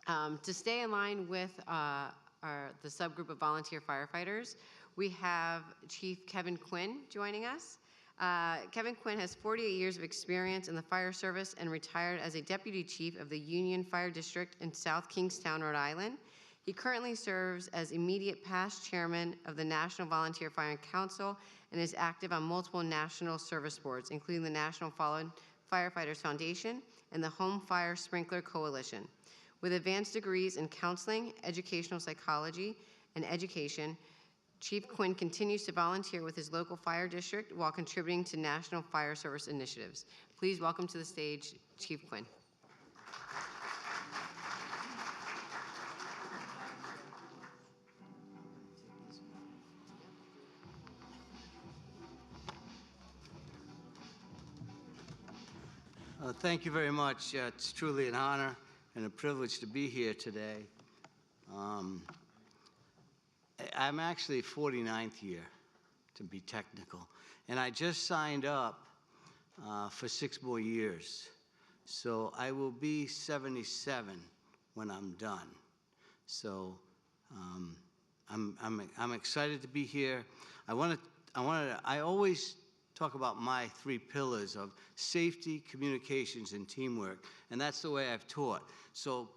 To stay in line with the subgroup of volunteer firefighters, we have Chief Kevin Quinn joining us. Kevin Quinn has 48 years of experience in the fire service and retired as a deputy chief of the Union Fire District in South Kingstown, Rhode Island. He currently serves as immediate past chairman of the National Volunteer Fire Council and is active on multiple national service boards, including the National Fallen Firefighters Foundation and the Home Fire Sprinkler Coalition. With advanced degrees in counseling, educational psychology, and education, Chief Quinn continues to volunteer with his local fire district while contributing to national fire service initiatives. Please welcome to the stage Chief Quinn. Thank you very much. It's truly an honor and a privilege to be here today. I'm actually 49th year, to be technical, and I just signed up for 6 more years. So I will be 77 when I'm done. So I'm excited to be here. I always talk about my 3 pillars of safety, communications, and teamwork, and that's the way I've taught. So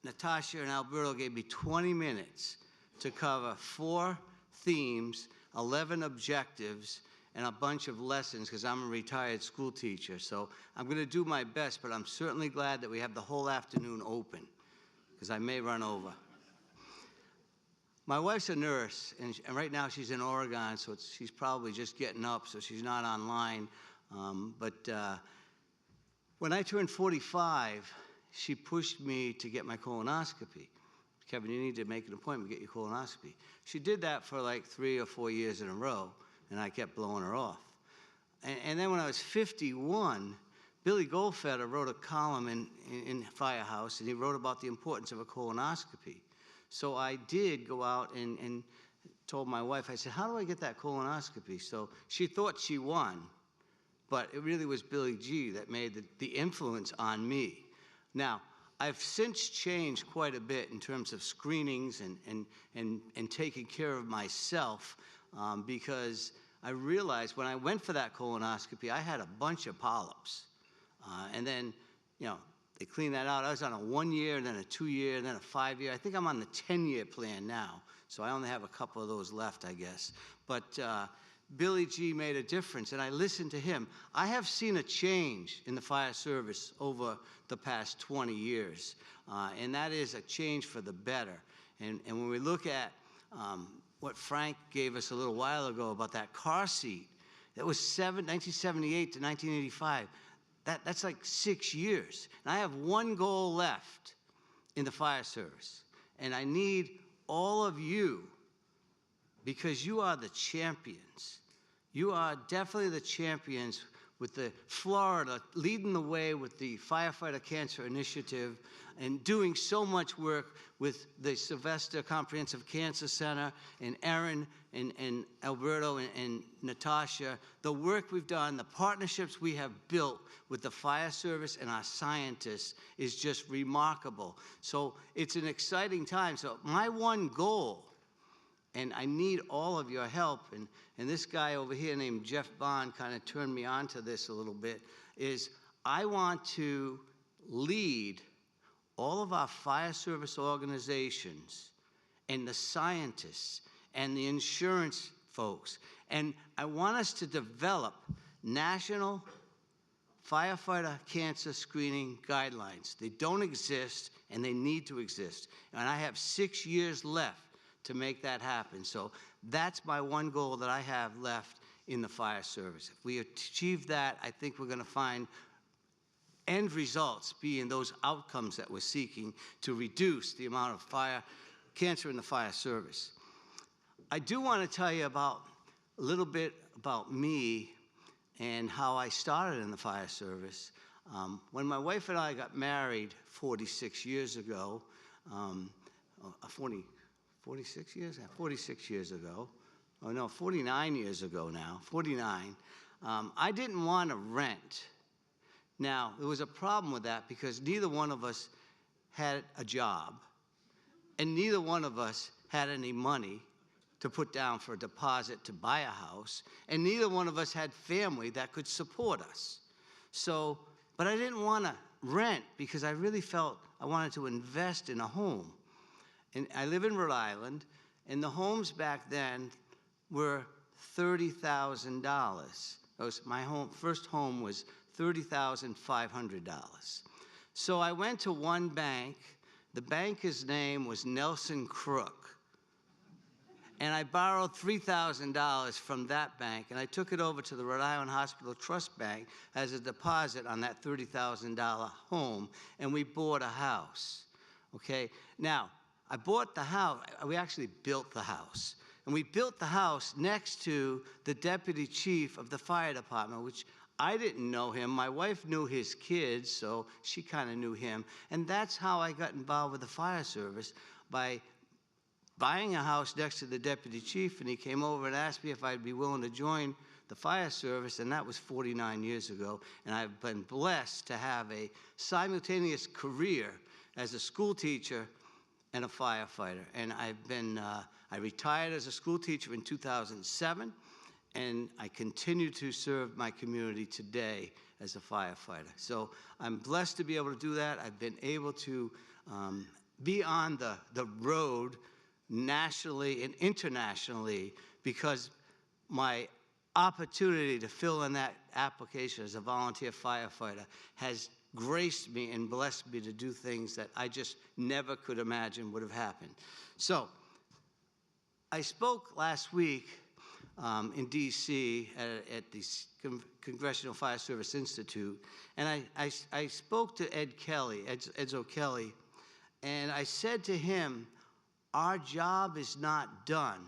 Natasha and Alberto gave me 20 minutes to cover 4 themes, 11 objectives, and a bunch of lessons, because I'm a retired school teacher. So I'm going to do my best, but I'm certainly glad that we have the whole afternoon open, because I may run over. My wife's a nurse, and right now she's in Oregon, so she's probably just getting up, so she's not online. When I turned 45, she pushed me to get my colonoscopy. Kevin, you need to make an appointment to get your colonoscopy. She did that for like 3 or 4 years in a row, and I kept blowing her off. And then when I was 51, Billy Goldfeder wrote a column in Firehouse, and he wrote about the importance of a colonoscopy. So I did go out and told my wife, I said, how do I get that colonoscopy? So she thought she won, but it really was Billy G that made the influence on me. Now, I've since changed quite a bit in terms of screenings and taking care of myself because I realized when I went for that colonoscopy, I had a bunch of polyps. And then, you know, they cleaned that out. I was on a 1-year, and then a 2-year, and then a 5-year. I think I'm on the 10-year plan now, so I only have a couple of those left, I guess. But Billy G made a difference, and I listened to him. I have seen a change in the fire service over the past 20 years, and that is a change for the better. And when we look at what Frank gave us a little while ago about that car seat, that was 1978 to 1985. That's like 6 years. And I have one goal left in the fire service, and I need all of you, because you are the champions. You are definitely the champions with the Florida leading the way with the Firefighter Cancer Initiative and doing so much work with the Sylvester Comprehensive Cancer Center and Erin and Alberto and Natasha. The work we've done, the partnerships we have built with the fire service and our scientists is just remarkable. So it's an exciting time. So my one goal, and I need all of your help, and this guy over here named Jeff Bond kind of turned me on to this a little bit, is I want to lead all of our fire service organizations and the scientists and the insurance folks, and I want us to develop national firefighter cancer screening guidelines. They don't exist, and they need to exist. And I have 6 years left to make that happen. So that's my one goal that I have left in the fire service. If we achieve that, I think we're going to find end results being those outcomes that we're seeking to reduce the amount of cancer in the fire service. I do want to tell you a little bit about me and how I started in the fire service. When my wife and I got married 46 years ago, 46 years? 46 years ago. Oh no, 49 years ago now, 49. I didn't want to rent. Now, there was a problem with that because neither one of us had a job, and neither one of us had any money to put down for a deposit to buy a house, and neither one of us had family that could support us. So, but I didn't want to rent because I really felt I wanted to invest in a home. And I live in Rhode Island, and the homes back then were $30,000. My first home was $30,500. So I went to one bank. The banker's name was Nelson Crook. And I borrowed $3,000 from that bank, and I took it over to the Rhode Island Hospital Trust Bank as a deposit on that $30,000 home, and we bought a house, okay? Now, I bought the house. We actually built the house. And we built the house next to the deputy chief of the fire department, which I didn't know him. My wife knew his kids, so she kind of knew him. And that's how I got involved with the fire service, by buying a house next to the deputy chief, and he came over and asked me if I'd be willing to join the fire service, and that was 49 years ago. And I've been blessed to have a simultaneous career as a school teacher and a firefighter. And I retired as a school teacher in 2007, and I continue to serve my community today as a firefighter. So I'm blessed to be able to do that. I've been able to be on the road nationally and internationally because my opportunity to fill in that application as a volunteer firefighter has graced me and blessed me to do things that I just never could imagine would have happened. So I spoke last week in D.C. at the Congressional Fire Service Institute, and I spoke to Ed O'Kelly, and I said to him, our job is not done.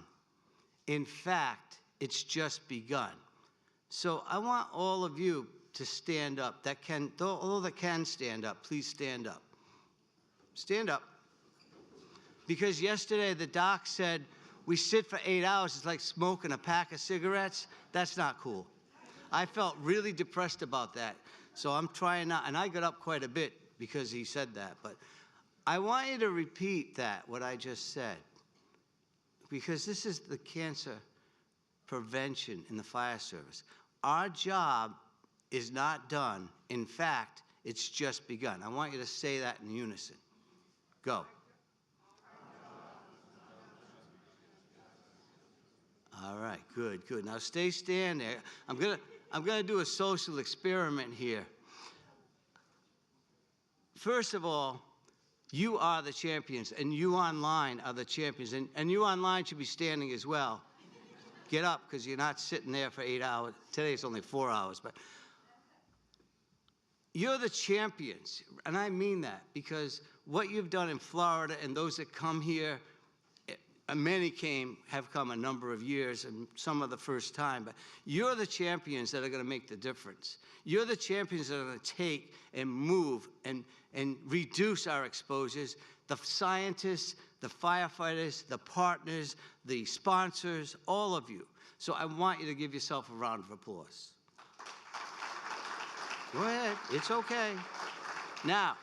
In fact, it's just begun. So I want all of you to stand up. Although that can stand up, please stand up. Stand up. Because yesterday the doc said, we sit for 8 hours, it's like smoking a pack of cigarettes. That's not cool. I felt really depressed about that. So I'm trying not, and I got up quite a bit because he said that. But I want you to repeat what I just said, because this is the cancer prevention in the fire service. Our job is not done. In fact, it's just begun. I want you to say that in unison. Go. All right, good, good. Now stay standing. I'm gonna do a social experiment here. First of all, you are the champions, and you online are the champions, and you online should be standing as well. Get up, because you're not sitting there for 8 hours. Today it's only 4 hours, but you're the champions, and I mean that, because what you've done in Florida, and those that come here, many have come a number of years, and some are the first time, but you're the champions that are going to make the difference. You're the champions that are going to take and move and reduce our exposures. The scientists, the firefighters, the partners, the sponsors, all of you. So I want you to give yourself a round of applause. Go ahead, it's okay. Now,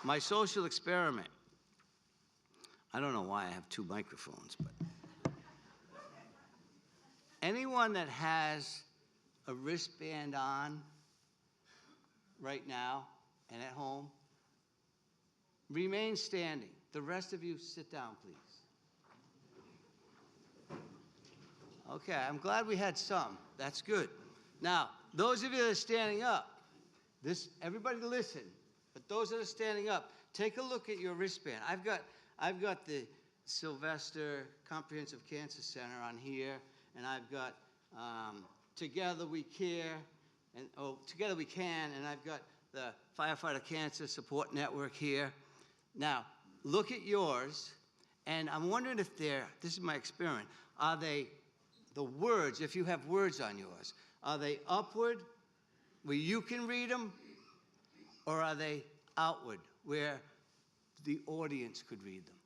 my social experiment. I don't know why I have two microphones, but anyone that has a wristband on right now and at home, remain standing. The rest of you, sit down, please. Okay, I'm glad we had some. That's good. Now, those of you that are standing up, everybody listen, but those that are standing up, take a look at your wristband. I've got the Sylvester Comprehensive Cancer Center on here, and I've got Together We Care, and Together We Can, and I've got the Firefighter Cancer Support Network here. Now, look at yours, and I'm wondering if this is my experiment, are they, the words, if you have words on yours, are they upward, where you can read them, or are they outward, where the audience could read them?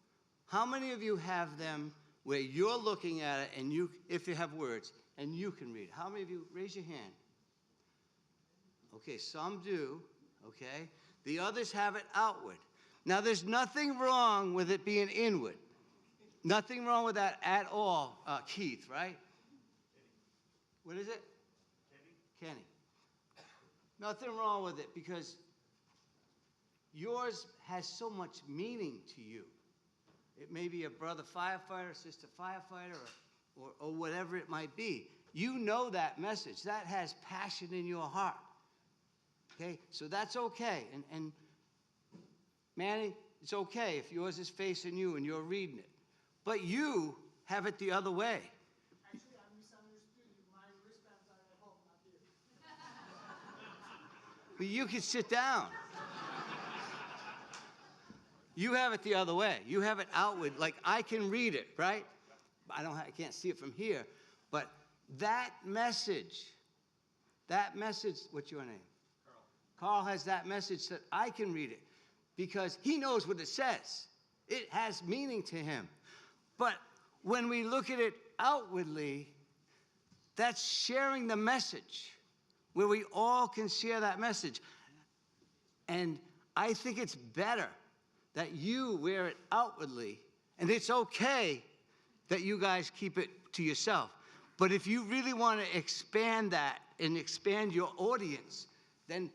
How many of you have them where you're looking at it, and if you have words, and you can read it? How many of you, raise your hand. Okay, some do, okay? The others have it outward. Now, there's nothing wrong with it being inward. Nothing wrong with that at all, Keith, right? What is it? Kenny. Nothing wrong with it because yours has so much meaning to you. It may be a brother firefighter, sister firefighter, or whatever it might be. You know that message. That has passion in your heart. Okay? So that's okay. And Manny, it's okay if yours is facing you and you're reading it. But you have it the other way. Actually, I misunderstood you. My wristbands are at home, not here. But you can sit down. You have it the other way. You have it outward. Like I can read it, right? I can't see it from here. But that message, what's your name? Carl has that message that I can read it because he knows what it says. It has meaning to him. But when we look at it outwardly, that's sharing the message, where we all can share that message. And I think it's better that you wear it outwardly, and it's okay that you guys keep it to yourself. But if you really want to expand that and expand your audience, then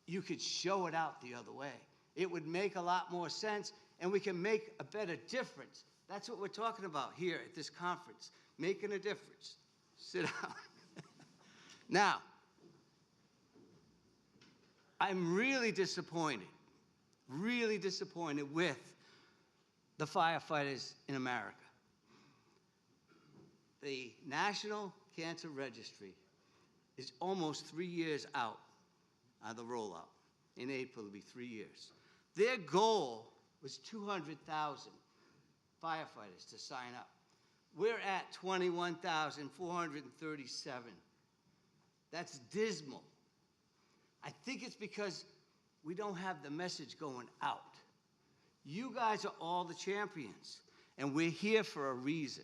you could show it out the other way. It would make a lot more sense, and we can make a better difference. That's what we're talking about here at this conference, making a difference. Sit down. Now, I'm really disappointed with the firefighters in America. The National Cancer Registry is almost 3 years out of the rollout. In April, it'll be 3 years. Their goal was 200,000 firefighters to sign up. We're at 21,437. That's dismal. I think it's because we don't have the message going out. You guys are all the champions, and we're here for a reason.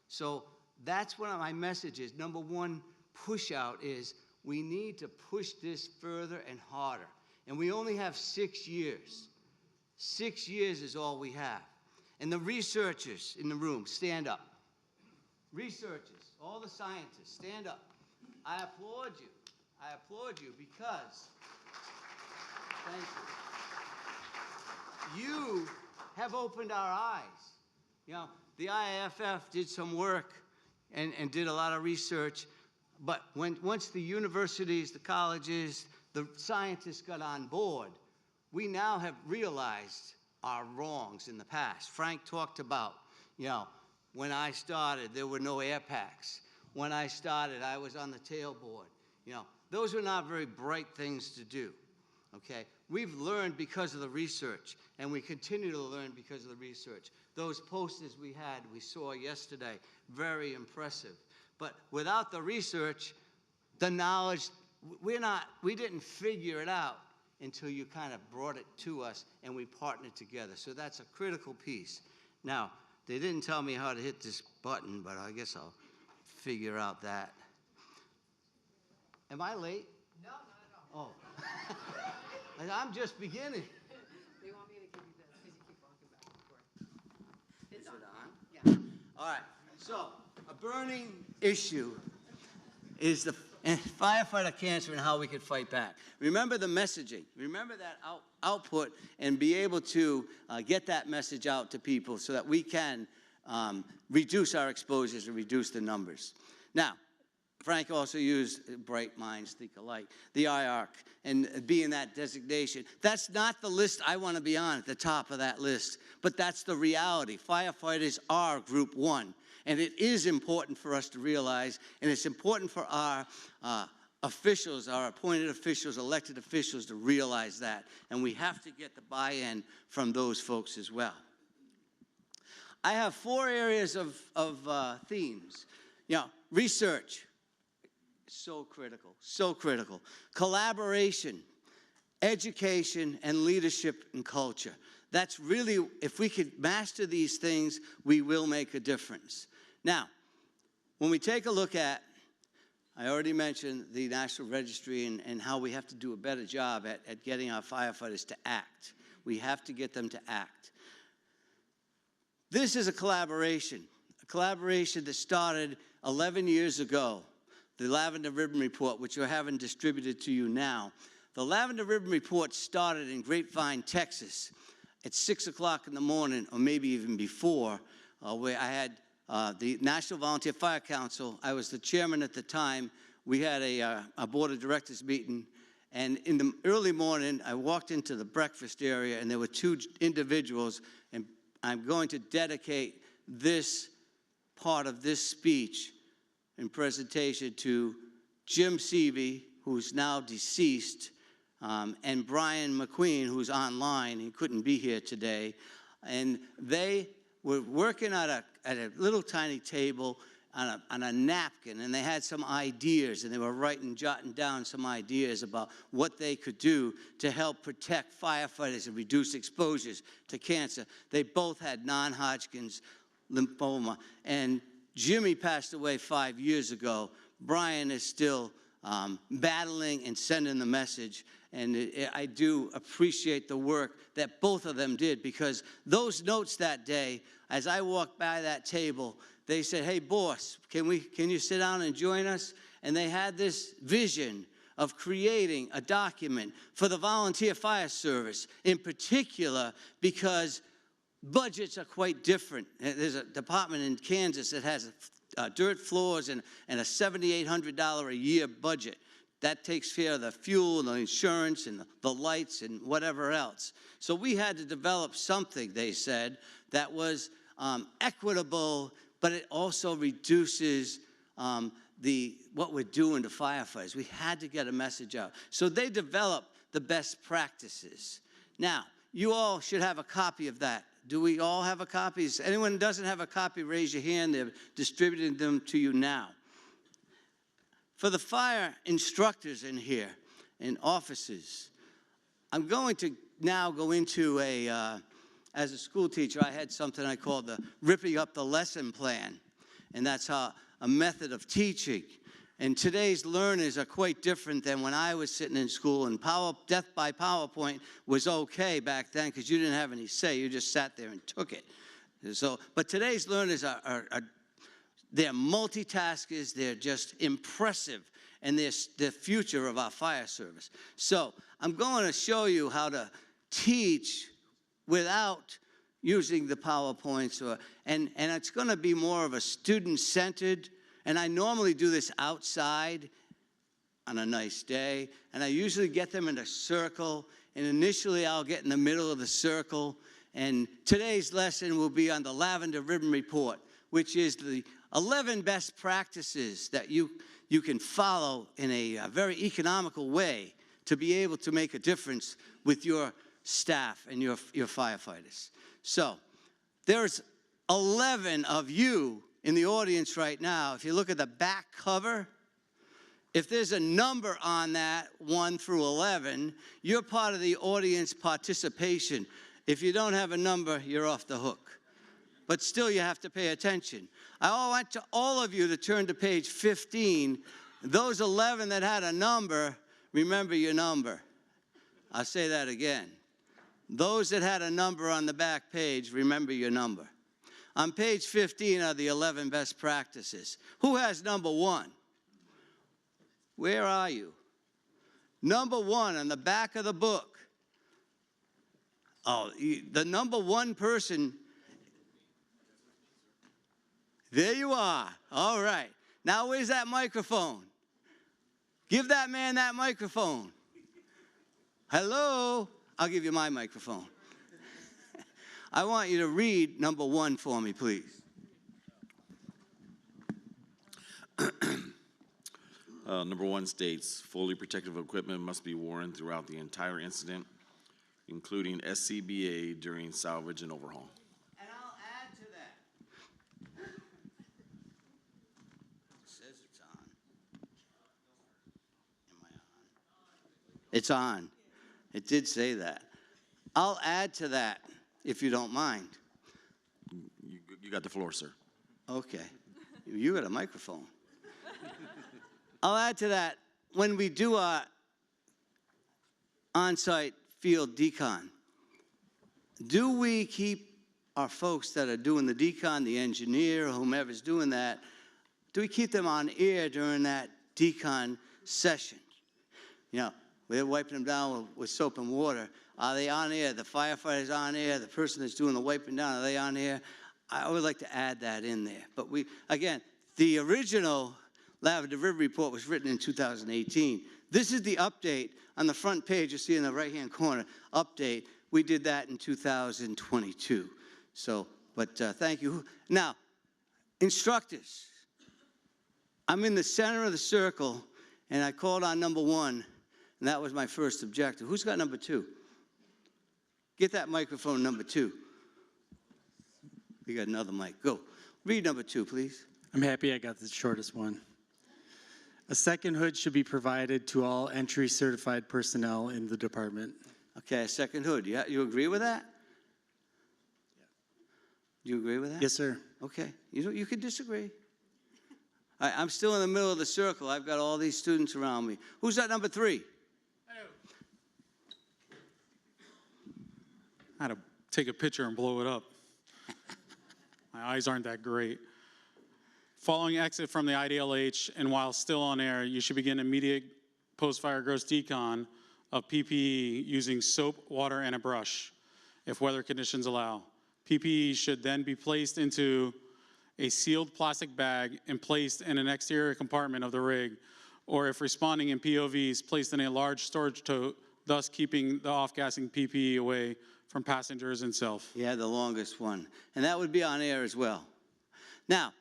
So that's what my message is. Number one push out is we need to push this further and harder. And we only have 6 years. 6 years is all we have. And the researchers in the room, stand up. Researchers, all the scientists, stand up. I applaud you. I applaud you because, thank you. You have opened our eyes. You know, the IFF did some work and did a lot of research, but once the universities, the colleges, the scientists got on board, we now have realized our wrongs in the past. Frank talked about, you know, when I started, there were no air packs. When I started, I was on the tailboard. You know, those were not very bright things to do, okay? We've learned because of the research, and we continue to learn because of the research. Those posters we saw yesterday, very impressive. But without the research, the knowledge, we didn't figure it out until you kind of brought it to us and we partnered together. So that's a critical piece. Now, they didn't tell me how to hit this button, but I guess I'll figure out that. Am I late? No, not at all. Oh. I'm just beginning. They want me to give you this because you keep walking back and forth. It's Is it on? Yeah. All right. So, a burning issue is the firefighter cancer and how we can fight back. Remember the messaging. Remember that output and be able to get that message out to people so that we can reduce our exposures and reduce the numbers. Now, Frank also used bright minds think alike, the IARC, and being that designation. That's not the list I want to be on at the top of that list, but that's the reality. Firefighters are Group 1, and it is important for us to realize, and it's important for our officials, our appointed officials, elected officials to realize that, and we have to get the buy-in from those folks as well. I have 4 areas of themes. You know, research. So critical, so critical. Collaboration, education, and leadership and culture. That's really, if we could master these things, we will make a difference. Now, when we take a look at, I already mentioned the National Registry and how we have to do a better job at getting our firefighters to act. We have to get them to act. This is a collaboration that started 11 years ago, the Lavender Ribbon Report, which we're having distributed to you now. The Lavender Ribbon Report started in Grapevine, Texas, at 6 o'clock in the morning, or maybe even before, where I had the National Volunteer Fire Council. I was the chairman at the time. We had a board of directors meeting, and in the early morning, I walked into the breakfast area, and there were two individuals, and I'm going to dedicate this part of this speech and presentation to Jim Seavey, who's now deceased, and Brian McQueen, who's online. He couldn't be here today. And they were working at a little tiny table on a napkin, and they had some ideas, and they were jotting down some ideas about what they could do to help protect firefighters and reduce exposures to cancer. They both had non-Hodgkin's lymphoma, and Jimmy passed away 5 years ago. Brian is still battling and sending the message, and I do appreciate the work that both of them did, because those notes that day, as I walked by that table, they said, "Hey, boss, can you sit down and join us?" And they had this vision of creating a document for the volunteer fire service, in particular because budgets are quite different. There's a department in Kansas that has dirt floors and a $7,800 a year budget. That takes care of the fuel and the insurance and the lights and whatever else. So we had to develop something, they said, that was equitable, but it also reduces what we're doing to firefighters. We had to get a message out. So they developed the best practices. Now, you all should have a copy of that. Do we all have a copy? If anyone doesn't have a copy, raise your hand. They're distributing them to you now. For the fire instructors in here, and officers, I'm going to now go into as a school teacher, I had something I called the ripping up the lesson plan. And that's a method of teaching. And today's learners are quite different than when I was sitting in school, and death by PowerPoint was okay back then because you didn't have any say. You just sat there and took it. But today's learners they're multitaskers. They're just impressive, and they're the future of our fire service. So I'm going to show you how to teach without using the PowerPoints, and it's going to be more of a student-centered. And I normally do this outside on a nice day, and I usually get them in a circle, and initially I'll get in the middle of the circle, and today's lesson will be on the Lavender Ribbon Report, which is the 11 best practices that you can follow in a very economical way to be able to make a difference with your staff and your firefighters. So there's 11 of you in the audience right now. If you look at the back cover, if there's a number on that, 1 through 11, you're part of the audience participation. If you don't have a number, you're off the hook. But still, you have to pay attention. I want all of you to turn to page 15. Those 11 that had a number, remember your number. I'll say that again. Those that had a number on the back page, remember your number. On page 15 are the 11 best practices. Who has number 1? Where are you? Number 1 on the back of the book. Oh, the number 1 person. There you are. All right. Now where's that microphone? Give that man that microphone. Hello? I'll give you my microphone. I want you to read number 1 for me, please. Number 1 states, fully protective equipment must be worn throughout the entire incident, including SCBA during salvage and overhaul. And I'll add to that. It says it's on. Am I on? It's on. It did say that. I'll add to that, if you don't mind. You got the floor, sir. Okay. You got a microphone. I'll add to that, when we do our on-site field decon, do we keep our folks that are doing the decon, the engineer, or whomever's doing that, do we keep them on air during that decon session? You know, we're wiping them down with soap and water. Are they on air? The firefighter's on air. The person that's doing the wiping down, are they on air? I would like to add that in there. But again, the original Lavender River report was written in 2018. This is the update on the front page. You see in the right-hand corner, update. We did that in 2022. So, but thank you. Now, instructors. I'm in the center of the circle, and I called on number 1, and that was my first objective. Who's got number 2? Get that microphone, number 2. We got another mic. Go. Read number 2, please. I'm happy I got the shortest one. A second hood should be provided to all entry certified personnel in the department. Okay, a second hood. You agree with that? Do you agree with that? Yes, sir. Okay. You could disagree. I'm still in the middle of the circle. I've got all these students around me. Who's that number 3? I had to take a picture and blow it up. My eyes aren't that great. Following exit from the IDLH and while still on air, you should begin immediate post-fire gross decon of PPE using soap, water, and a brush, if weather conditions allow. PPE should then be placed into a sealed plastic bag and placed in an exterior compartment of the rig, or if responding in POVs, placed in a large storage tote, thus keeping the off-gassing PPE away from passengers and self. Yeah, the longest one. And that would be on air as well. Now,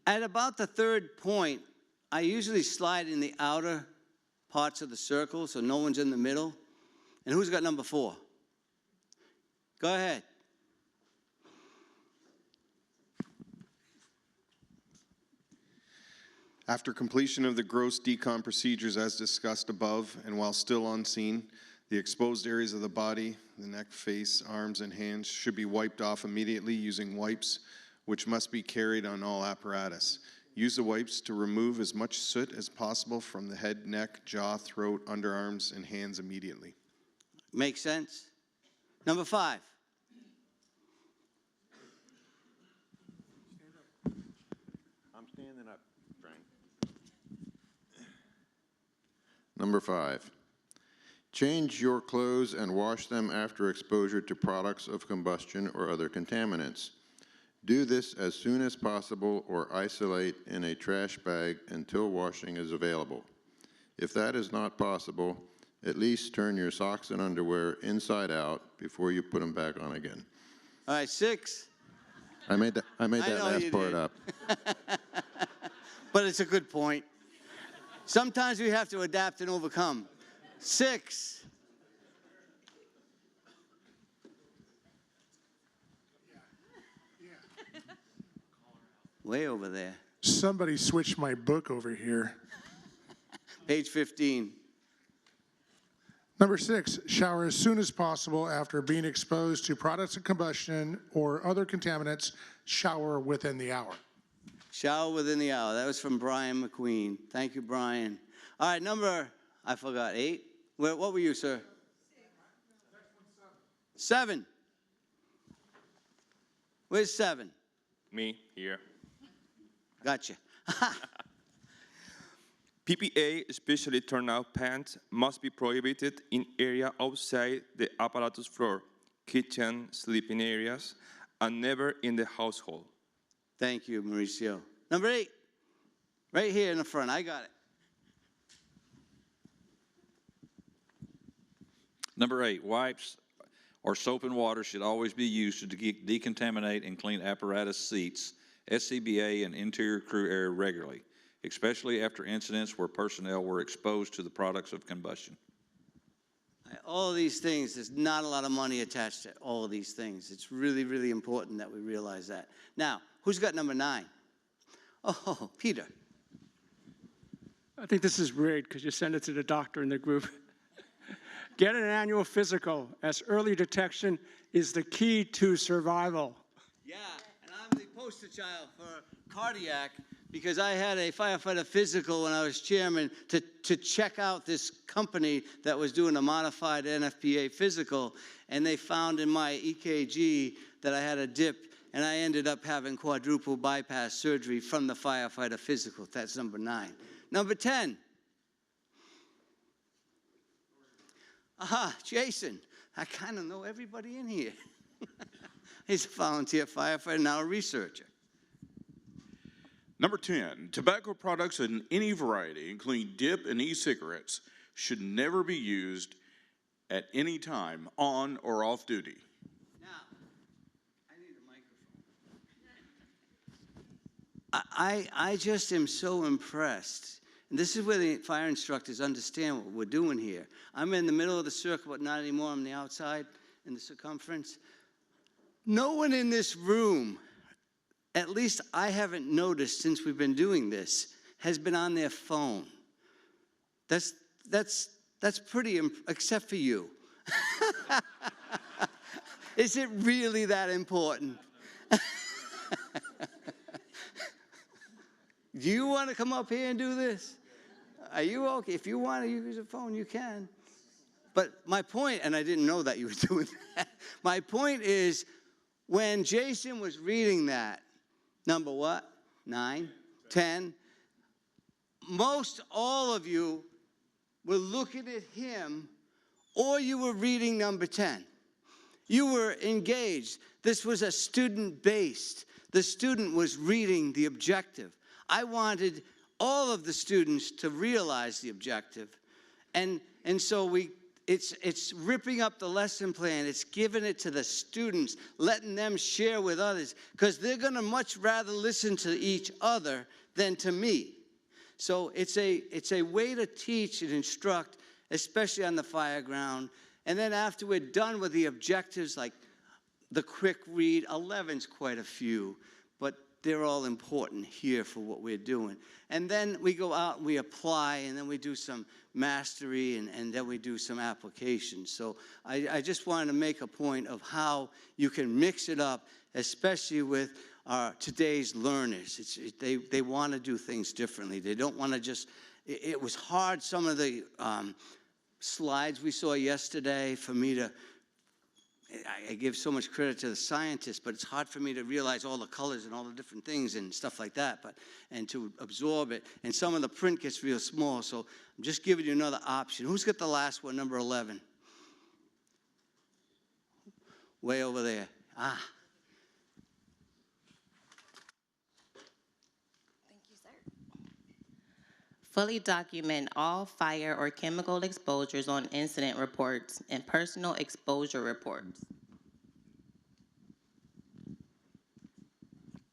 at about the 3rd point, I usually slide in the outer parts of the circle so no one's in the middle. And who's got number 4? Go ahead. After completion of the gross decon procedures as discussed above, and while still on scene, the exposed areas of the body, the neck, face, arms, and hands should be wiped off immediately using wipes, which must be carried on all apparatus. Use the wipes to remove as much soot as possible from the head, neck, jaw, throat, underarms, and hands immediately. Makes sense? Number 5. I'm standing up, Frank. Number 5. Change your clothes and wash them after exposure to products of combustion or other contaminants. Do this as soon as possible or isolate in a trash bag until washing is available. If that is not possible, at least turn your socks and underwear inside out before you put them back on again. All right, 6. I made that last part up. But it's a good point. Sometimes we have to adapt and overcome. 6. Way over there. Somebody switched my book over here. Page 15. Number 6, shower as soon as possible after being exposed to products of combustion or other contaminants. Shower within the hour. Shower within the hour. That was from Brian McQueen. Thank you, Brian. All right, number, I forgot, 8. What were you, sir? 7. Where's 7? Me, here. Gotcha. PPA, especially turnout pants, must be prohibited in area outside the apparatus floor, kitchen, sleeping areas, and never in the household. Thank you, Mauricio. Number 8, right here in the front. I got it. Number 8, wipes or soap and water should always be used to decontaminate and clean apparatus seats, SCBA, and interior crew area regularly, especially after incidents where personnel were exposed to the products of combustion. All of these things, there's not a lot of money attached to all of these things. It's really, really important that we realize that. Now, who's got number 9? Oh, Peter. I think this is rigged because you send it to the doctor in the group. Get an annual physical, as early detection is the key to survival. Yeah, and I'm the poster child for cardiac because I had a firefighter physical when I was chairman to check out this company that was doing a modified NFPA physical, and they found in my EKG that I had a dip, and I ended up having quadruple bypass surgery from the firefighter physical. That's number 9. Number 10. Aha, Jason. I kind of know everybody in here. He's a volunteer firefighter, now a researcher. Number 10, tobacco products in any variety, including dip and e-cigarettes, should never be used at any time on or off duty. Now, I need a microphone. I just am so impressed. And this is where the fire instructors understand what we're doing here. I'm in the middle of the circle, but not anymore. I'm on the outside in the circumference. No one in this room, at least I haven't noticed since we've been doing this, has been on their phone. That's pretty, except for you. Is it really that important? Do you want to come up here and do this? Are you okay? If you want to use a phone, you can. But my point, and I didn't know that you were doing that, my point is, when Jason was reading that, number what? 9, 10. Most all of you were looking at him, or you were reading number 10. You were engaged. This was a student-based. The student was reading the objective. I wanted all of the students to realize the objective. And so it's ripping up the lesson plan. It's giving it to the students, letting them share with others, because they're going to much rather listen to each other than to me. So it's a way to teach and instruct, especially on the fire ground. And then after we're done with the objectives, like the quick read, 11's quite a few, but they're all important here for what we're doing. And then we go out and we apply, and then we do some mastery, and then we do some applications. So I just wanted to make a point of how you can mix it up, especially with today's learners. They want to do things differently. They don't want to just, it was hard, some of the slides we saw yesterday, for me to, I give so much credit to the scientists, but it's hard for me to realize all the colors and all the different things and stuff like that, and to absorb it. And some of the print gets real small, so I'm just giving you another option. Who's got the last one, number 11? Way over there. Ah. Thank you, sir. Fully document all fire or chemical exposures on incident reports and personal exposure reports.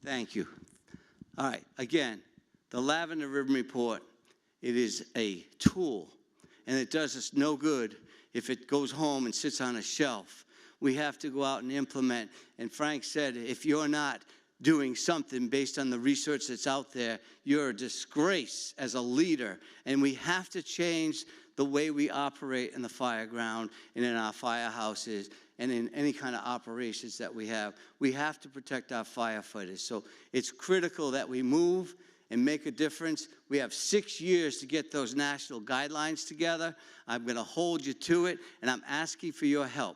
Thank you. All right, again, the Lavender Ribbon Report, it is a tool, and it does us no good if it goes home and sits on a shelf. We have to go out and implement, and Frank said, if you're not doing something based on the research that's out there, you're a disgrace as a leader, and we have to change the way we operate in the fire ground and in our firehouses and in any kind of operations that we have. We have to protect our firefighters. So it's critical that we move and make a difference. We have 6 years to get those national guidelines together. I'm going to hold you to it, and I'm asking for your help.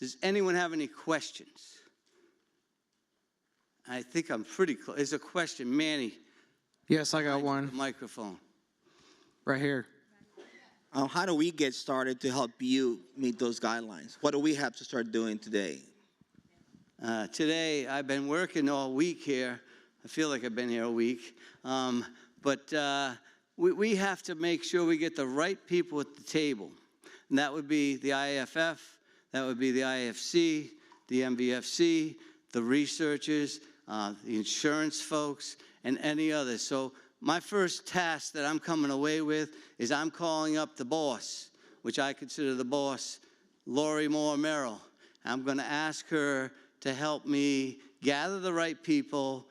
Does anyone have any questions? I think I'm pretty close. There's a question. Manny. Yes, I got one. Microphone. Right here. How do we get started to help you meet those guidelines? What do we have to start doing today? Today, I've been working all week here. I feel like I've been here a week. But we have to make sure we get the right people at the table. And that would be the IFF, that would be the IFC, the MVFC, the researchers, the insurance folks, and any others. So my first task that I'm coming away with is I'm calling up the boss, which I consider the boss, Lori Moore Merrill. I'm going to ask her to help me gather the right people.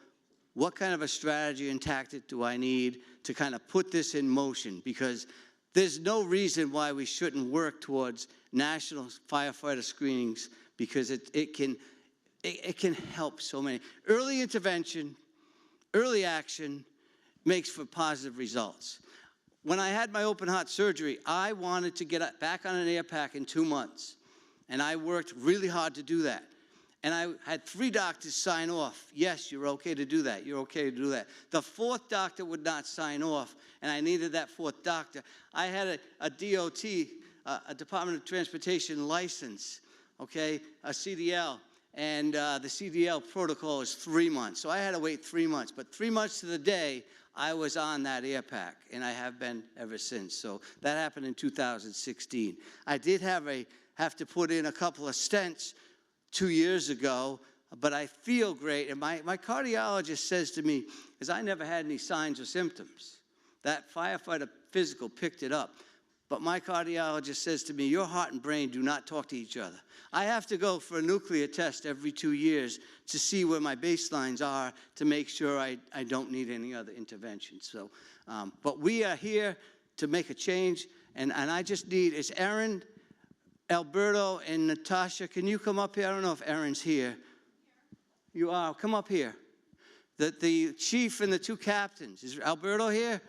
What kind of a strategy and tactic do I need to kind of put this in motion? Because there's no reason why we shouldn't work towards national firefighter screenings, because it can help so many. Early intervention, early action, makes for positive results. When I had my open heart surgery, I wanted to get back on an air pack in 2 months. And I worked really hard to do that. And I had 3 doctors sign off. Yes, you're okay to do that. You're okay to do that. The 4th doctor would not sign off, and I needed that 4th doctor. I had a DOT, a Department of Transportation license, okay, a CDL. And the CDL protocol is 3 months. So I had to wait 3 months. But 3 months to the day, I was on that air pack, and I have been ever since. So that happened in 2016. I did have to put in a couple of stents 2 years ago, but I feel great. And my cardiologist says to me, because I never had any signs or symptoms, that firefighter physical picked it up. But my cardiologist says to me, your heart and brain do not talk to each other. I have to go for a nuclear test every 2 years to see where my baselines are to make sure I don't need any other intervention. So, but we are here to make a change, and I just need, is Aaron, Alberto, and Natasha, can you come up here? I don't know if Aaron's here. You are. Come up here. The chief and the 2 captains. Is Alberto here?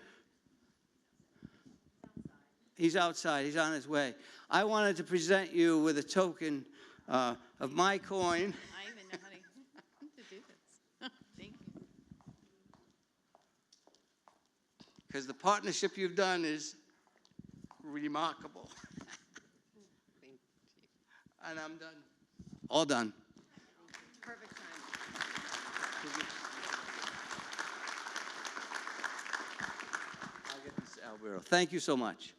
He's outside. He's on his way. I wanted to present you with a token of my coin. I even know how to do this. Thank you. Because the partnership you've done is remarkable. And I'm done. All done. Perfect time. I'll get this to Alberto. Thank you so much.